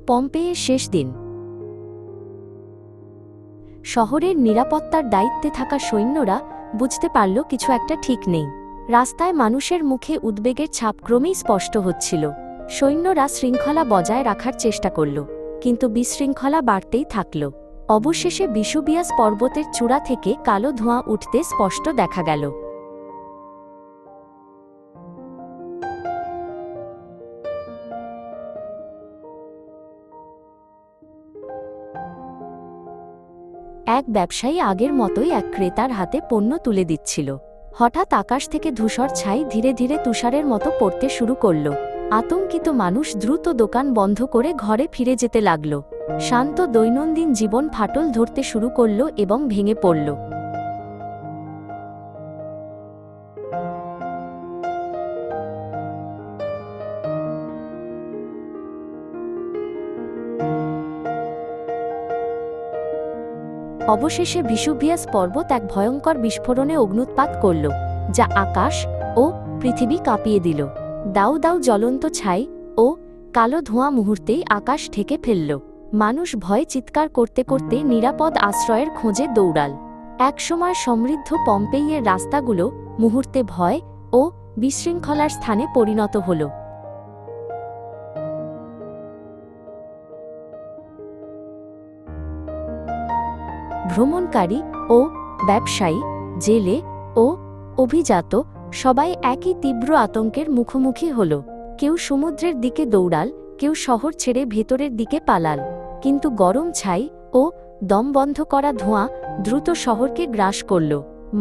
পম্পেইয়ের শেষ দিন। শহরের নিরাপত্তার দায়িত্বে থাকা সৈন্যরা বুঝতে পারল কিছু একটা ঠিক নেই। রাস্তায় মানুষের মুখে উদ্বেগের ছাপ ক্রমেই স্পষ্ট হচ্ছিল। সৈন্যরা শৃঙ্খলা বজায় রাখার চেষ্টা করল, কিন্তু বিশৃঙ্খলা বাড়তেই থাকল। অবশেষে বিসুবিয়াস পর্বতের চূড়া থেকে কালো ধোঁয়া উঠতে স্পষ্ট দেখা গেল। এক ব্যবসায়ী আগের মতোই এক ক্রেতার হাতে পণ্য তুলে দিচ্ছিল। হঠাৎ আকাশ থেকে ধূসর ছাই ধীরে ধীরে তুষারের মতো পড়তে শুরু করল। আতঙ্কিত মানুষ দ্রুত দোকান বন্ধ করে ঘরে ফিরে যেতে লাগল। শান্ত দৈনন্দিন জীবন ফাটল ধরতে শুরু করল এবং ভেঙে পড়ল। অবশেষে ভিসুভিয়াস পর্বত এক ভয়ঙ্কর বিস্ফোরণে অগ্নুৎপাত করল, যা আকাশ ও পৃথিবী কাঁপিয়ে দিল। দাউ দাউ জ্বলন্ত ছাই ও কালো ধোঁয়া মুহূর্তেই আকাশ ঢেকে ফেলল। মানুষ ভয়ে চিৎকার করতে করতে নিরাপদ আশ্রয়ের খোঁজে দৌড়াল। একসময় সমৃদ্ধ পম্পেইয়ের রাস্তাগুলো মুহূর্তে ভয় ও বিশৃঙ্খলার স্থানে পরিণত হল। ভ্রমণকারী ও ব্যবসায়ী, জেলে ও অভিজাত সবাই একই তীব্র আতঙ্কের মুখোমুখি হল। কেউ সমুদ্রের দিকে দৌড়াল, কেউ শহর ছেড়ে ভেতরের দিকে পালাল। কিন্তু গরম ছাই ও দম বন্ধ করা ধোঁয়া দ্রুত শহরকে গ্রাস করল।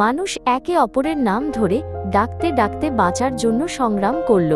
মানুষ একে অপরের নাম ধরে ডাকতে ডাকতে বাঁচার জন্য সংগ্রাম করল।